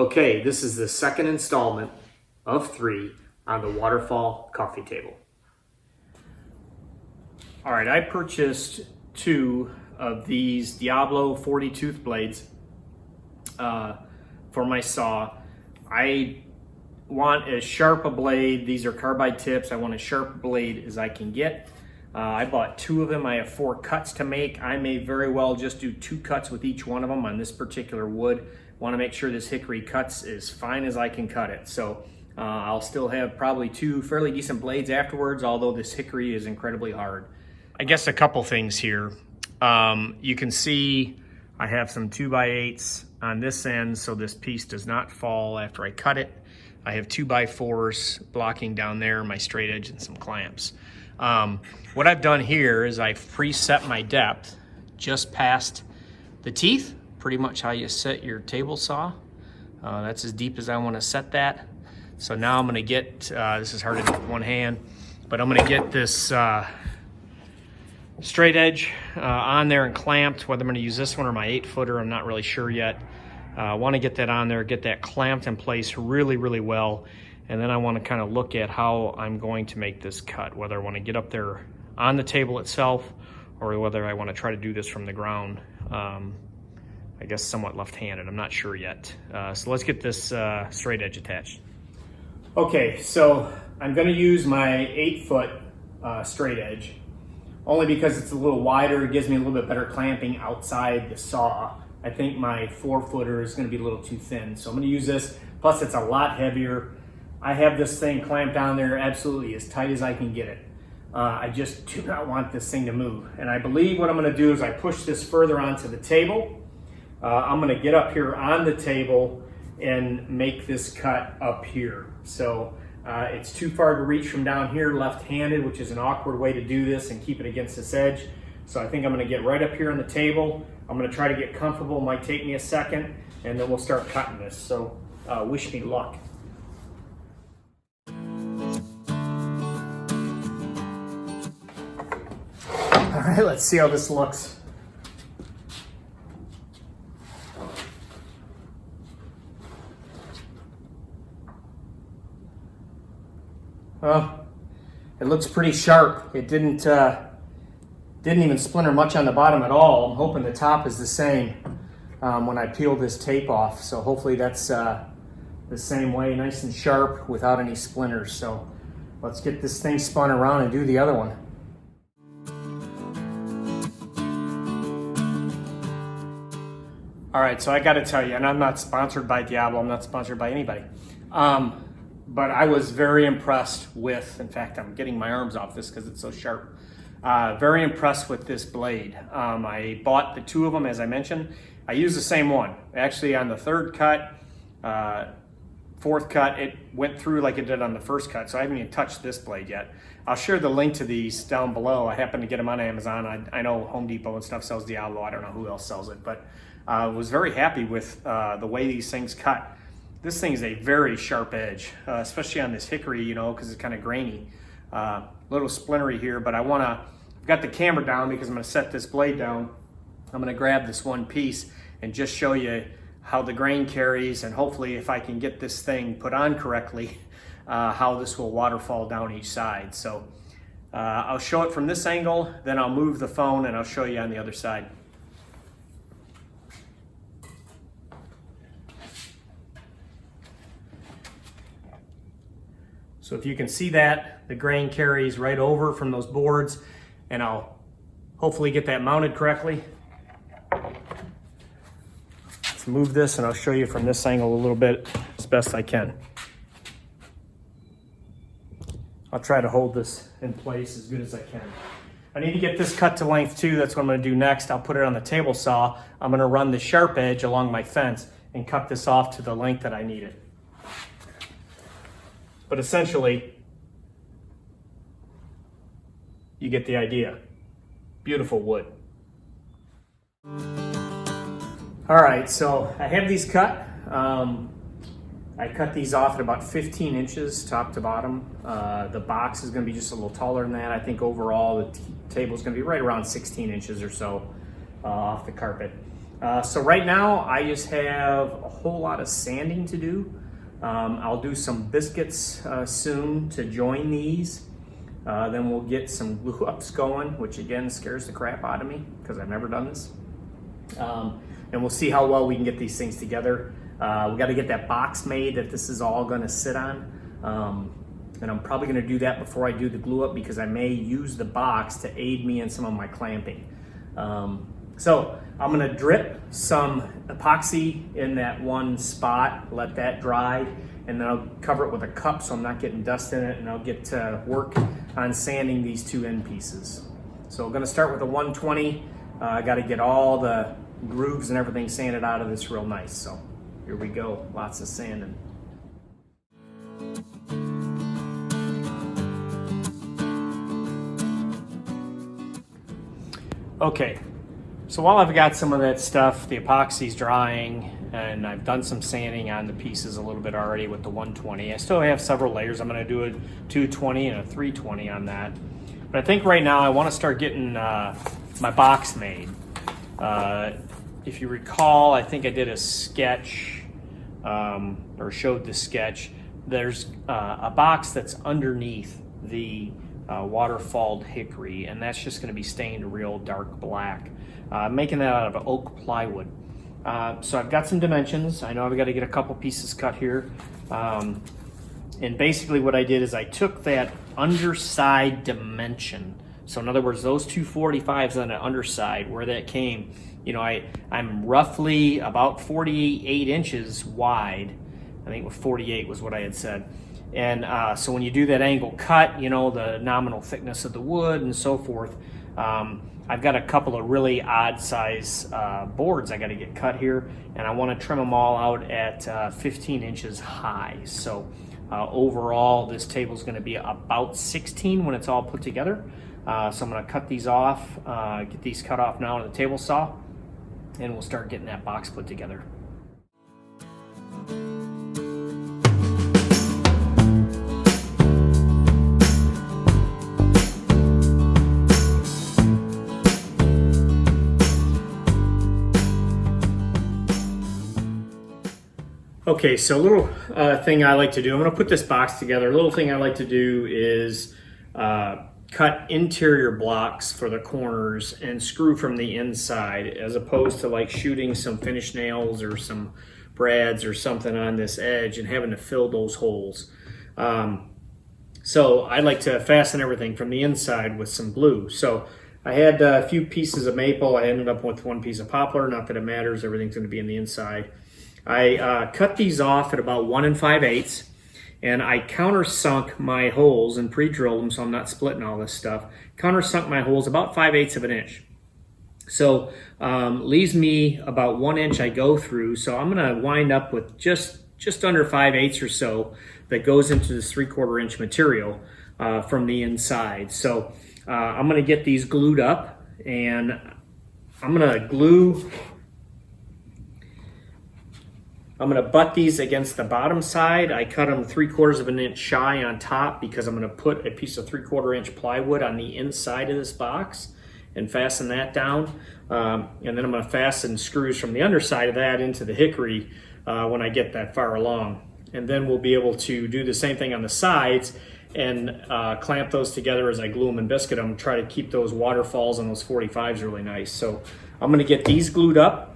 Okay, this is the second installment of 3 on the Waterfall coffee table. All right, I purchased 2 of these Diablo 40 tooth blades for my saw. I want as sharp a blade. These are carbide tips. I want as sharp a blade as I can get. I bought 2 of them. I have 4 cuts to make. I may very well just do 2 cuts with each one of them on this particular wood. Want to make sure this hickory cuts as fine as I can cut it. So I'll still have probably 2 fairly decent blades afterwards, although this hickory is incredibly hard. I guess a couple things here. You can see I have some 2x8s on this end so this piece does not fall after I cut it. I have 2x4s blocking down there, my straight edge, and some clamps. What I've done here is I've preset my depth just past the teeth, pretty much how you set your table saw. That's as deep as I want to set that. So now I'm going to get, this is hard to do with one hand, but I'm going to get this straight edge on there and clamped. Whether I'm going to use this one or my 8-footer, I'm not really sure yet. I want to get that on there, get that clamped in place really, really well. And then I want to kind of look at how I'm going to make this cut, whether I want to get up there on the table itself or whether I want to try to do this from the ground. I guess somewhat left-handed, I'm not sure yet. So let's get this straight edge attached. Okay, so I'm going to use my 8-foot straight edge, only because it's a little wider. It gives me a little bit better clamping outside the saw. I think my 4-footer is going to be a little too thin, so I'm going to use this. Plus, it's a lot heavier. I have this thing clamped down there absolutely as tight as I can get it. I just do not want this thing to move. And I believe what I'm going to do is I push this further onto the table. I'm going to get up here on the table and make this cut up here. So it's too far to reach from down here left-handed, which is an awkward way to do this and keep it against this edge. So I think I'm going to get right up here on the table. I'm going to try to get comfortable. It might take me a second, and then we'll start cutting this. So wish me luck. All right, let's see how this looks. Well, it looks pretty sharp. It didn't even splinter much on the bottom at all. I'm hoping the top is the same when I peel this tape off. So hopefully that's the same way, nice and sharp without any splinters. So let's get this thing spun around and do the other one. All right, so I got to tell you, and I'm not sponsored by Diablo, I'm not sponsored by anybody, but I was very impressed with, in fact, I'm getting my arms off this because it's so sharp, very impressed with this blade. I bought the 2 of them, as I mentioned. I used the same one. Actually, on the 3rd cut, 4th cut, it went through like it did on the 1st cut, so I haven't even touched this blade yet. I'll share the link to these down below. I happen to get them on Amazon. I know Home Depot and stuff sells Diablo. I don't know who else sells it, but I was very happy with the way these things cut. This thing is a very sharp edge, especially on this hickory, you know, because it's kind of grainy. A little splintery here, but I've got the camera down because I'm going to set this blade down. I'm going to grab this one piece and just show you how the grain carries, and hopefully if I can get this thing put on correctly, how this will waterfall down each side. So I'll show it from this angle, then I'll move the phone and I'll show you on the other side. So if you can see that, the grain carries right over from those boards, and I'll hopefully get that mounted correctly. Let's move this and I'll show you from this angle a little bit as best I can. I'll try to hold this in place as good as I can. I need to get this cut to length too. That's what I'm going to do next. I'll put it on the table saw. I'm going to run the sharp edge along my fence and cut this off to the length that I need it. But essentially, you get the idea. Beautiful wood. All right, so I have these cut. I cut these off at about 15 inches top to bottom. The box is going to be just a little taller than that. I think overall the table is going to be right around 16 inches or so off the carpet. So right now I just have a whole lot of sanding to do. I'll do some biscuits soon to join these. Then we'll get some glue ups going, which again scares the crap out of me because I've never done this. And we'll see how well we can get these things together. We got to get that box made that this is all going to sit on. And I'm probably going to do that before I do the glue up because I may use the box to aid me in some of my clamping. So I'm going to drip some epoxy in that one spot, let that dry, and then I'll cover it with a cup so I'm not getting dust in it, and I'll get to work on sanding these two end pieces. So we're going to start with a 120. I got to get all the grooves and everything sanded out of this real nice. So here we go, lots of sanding. Okay, so while I've got some of that stuff, the epoxy's drying, and I've done some sanding on the pieces a little bit already with the 120. I still have several layers. I'm going to do a 220 and a 320 on that. But I think right now I want to start getting my box made. If you recall, I think I did a sketch or showed the sketch. There's a box that's underneath the Waterfall Hickory, and that's just going to be stained real dark black. Making that out of oak plywood. So I've got some dimensions. I know I've got to get a couple pieces cut here. And basically what I did is I took that underside dimension. So in other words, those 245s on the underside, where that came, you know, I'm roughly about 48 inches wide. I think 48 was what I had said. And so when you do that angle cut, you know, the nominal thickness of the wood and so forth, I've got a couple of really odd size boards I got to get cut here, and I want to trim them all out at 15 inches high. So overall, this table is going to be about 16 when it's all put together. So I'm going to cut these off, get these cut off now on the table saw, and we'll start getting that box put together. Okay, so a little thing I like to do, I'm going to put this box together. A little thing I like to do is cut interior blocks for the corners and screw from the inside, as opposed to like shooting some finish nails or some brads or something on this edge and having to fill those holes. So I like to fasten everything from the inside with some glue. So I had a few pieces of maple. I ended up with one piece of poplar. Not that it matters, everything's going to be in the inside. I cut these off at about 1 5/8, and I countersunk my holes and pre-drilled them so I'm not splitting all this stuff. Countersunk my holes about 5/8 of an inch. So leaves me about 1 inch I go through. So I'm going to wind up with just under 5/8 or so that goes into this 3/4 inch material from the inside. So I'm going to get these glued up, and I'm going to butt these against the bottom side. I cut them 3/4 of an inch shy on top because I'm going to put a piece of 3/4 inch plywood on the inside of this box and fasten that down. And then I'm going to fasten screws from the underside of that into the hickory when I get that far along. And then we'll be able to do the same thing on the sides and clamp those together as I glue them and biscuit them, try to keep those waterfalls and those 45s really nice. So I'm going to get these glued up.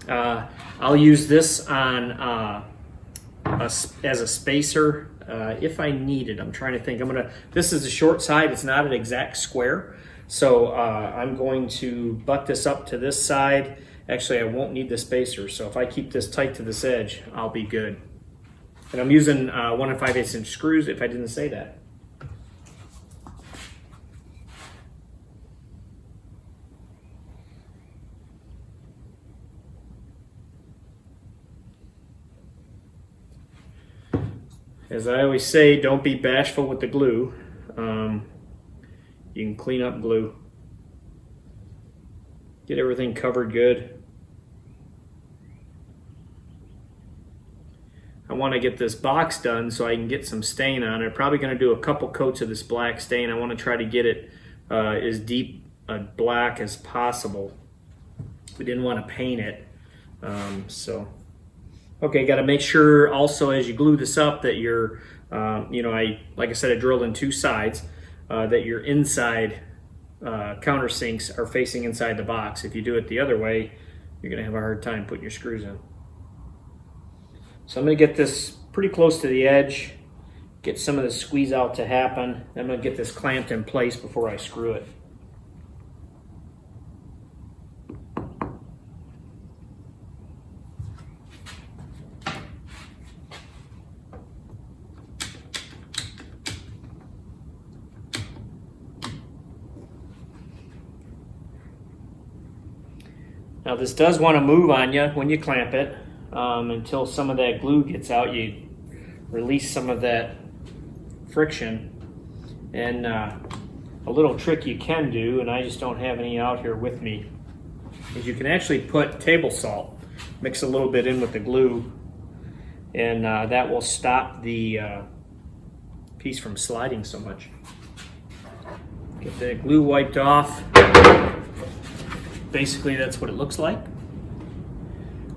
I'll use this on as a spacer if I need it. I'm trying to think. This is a short side. It's not an exact square. So I'm going to butt this up to this side. Actually, I won't need the spacer. So if I keep this tight to this edge, I'll be good. And I'm using 1 5/8 inch screws if I didn't say that. As I always say, don't be bashful with the glue. You can clean up glue. Get everything covered good. I want to get this box done so I can get some stain on it. I'm probably going to do a couple coats of this black stain. I want to try to get it as deep black as possible. We didn't want to paint it. Okay, got to make sure also as you glue this up that you're, like I said, I drilled in 2 sides, that your inside countersinks are facing inside the box. If you do it the other way, you're gonna have a hard time putting your screws in. So I'm gonna get this pretty close to the edge, get some of the squeeze out to happen. I'm gonna get this clamped in place before I screw it. Now this does want to move on you when you clamp it until some of that glue gets out. You release some of that friction, and a little trick you can do, and I just don't have any out here with me, is you can actually put table salt, mix a little bit in with the glue, and that will stop the piece from sliding so much. Get the glue wiped off. Basically, that's what it looks like.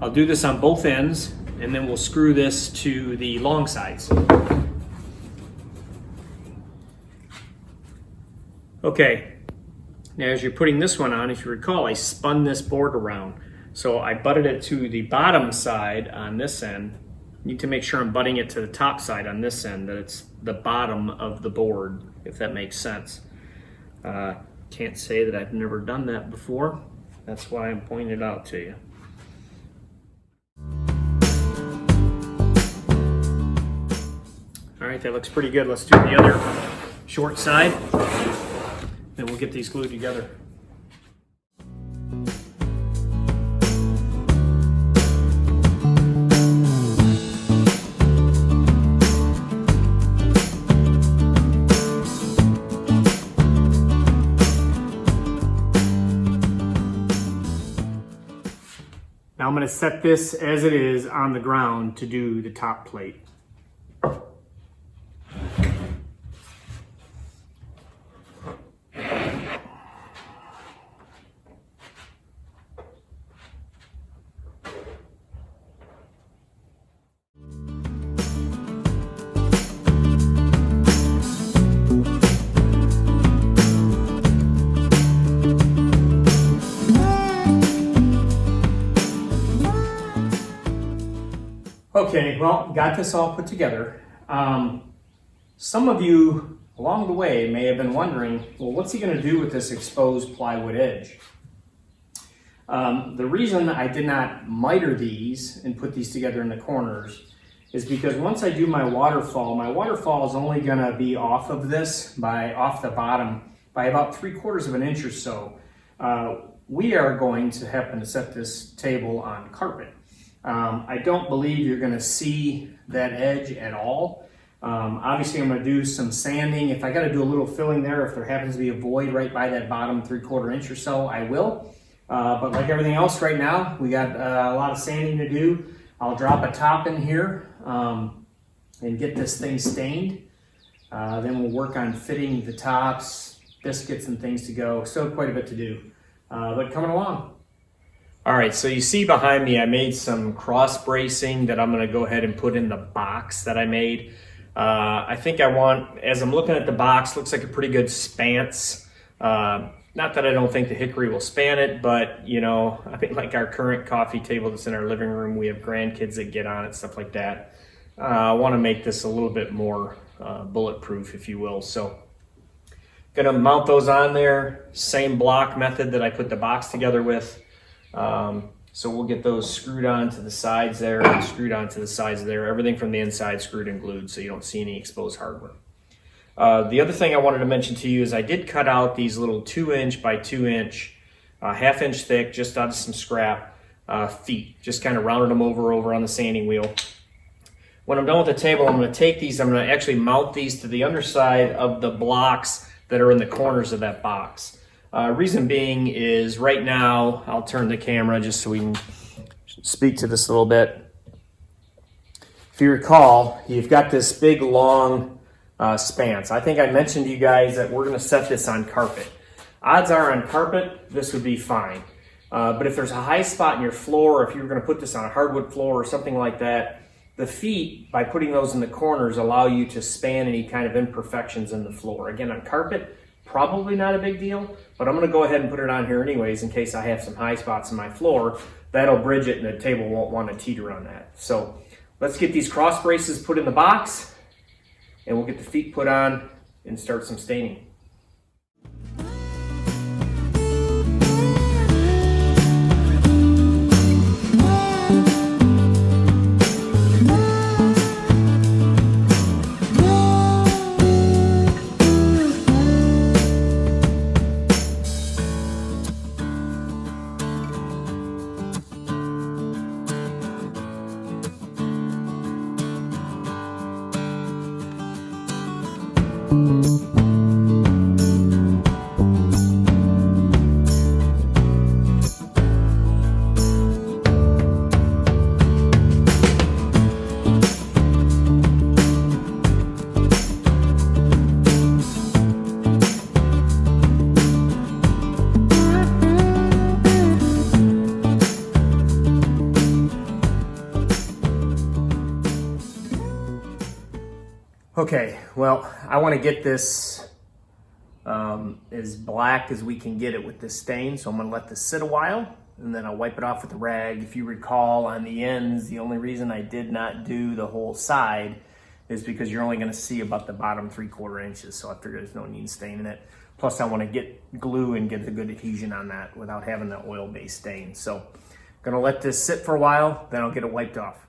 I'll do this on both ends, and then we'll screw this to the long sides. Okay, now as you're putting this one on, if you recall, I spun this board around. So I butted it to the bottom side on this end. Need to make sure I'm butting it to the top side on this end, that it's the bottom of the board, if that makes sense. Can't say that I've never done that before. That's why I'm pointing it out to you. All right, that looks pretty good. Let's do the other short side, then we'll get these glued together. Now I'm going to set this as it is on the ground to do the top plate. Okay, well, got this all put together. Some of you along the way may have been wondering, well, what's he going to do with this exposed plywood edge? The reason I did not miter these and put these together in the corners is because once I do my waterfall is only going to be off of this, off the bottom, by about 3/4 of an inch or so. We are going to happen to set this table on carpet. I don't believe you're going to see that edge at all. Obviously, I'm going to do some sanding. If I got to do a little filling there, if there happens to be a void right by that bottom 3/4 inch or so, I will. But like everything else right now, we got a lot of sanding to do. I'll drop a top in here and get this thing stained. Then we'll work on fitting the tops, biscuits and things to go. Still quite a bit to do, but coming along. All right, so you see behind me, I made some cross bracing that I'm gonna go ahead and put in the box that I made. I think I want, as I'm looking at the box, looks like a pretty good spans. Not that I don't think the Hickory will span it, but you know, I think like our current coffee table that's in our living room, we have grandkids that get on it, stuff like that. I wanna make this a little bit more bulletproof, if you will. So gonna mount those on there, same block method that I put the box together with. So we'll get those screwed onto the sides there and screwed onto the sides there. Everything from the inside screwed and glued so you don't see any exposed hardware. The other thing I wanted to mention to you is I did cut out these little 2" by 2", 1/2 inch thick, just out of some scrap feet. Just kind of rounded them over on the sanding wheel. When I'm done with the table, I'm going to take these, I'm going to actually mount these to the underside of the blocks that are in the corners of that box. Reason being is right now, I'll turn the camera just so we can speak to this a little bit. If you recall, you've got this big long spans. I think I mentioned to you guys that we're going to set this on carpet. Odds are on carpet, this would be fine. But if there's a high spot in your floor, if you're going to put this on a hardwood floor or something like that, the feet, by putting those in the corners, allow you to span any kind of imperfections in the floor. Again, on carpet, probably not a big deal, but I'm going to go ahead and put it on here anyways in case I have some high spots in my floor. That'll bridge it and the table won't want to teeter on that. So let's get these cross braces put in the box and we'll get the feet put on and start some staining. Okay, well, I want to get this as black as we can get it with this stain, so I'm going to let this sit a while, and then I'll wipe it off with a rag. If you recall, on the ends, the only reason I did not do the whole side is because you're only going to see about the bottom 3/4 inches, so I figured there's no need staining it. Plus, I want to get glue and get a good adhesion on that without having the oil-based stain. So, I'm going to let this sit for a while, then I'll get it wiped off.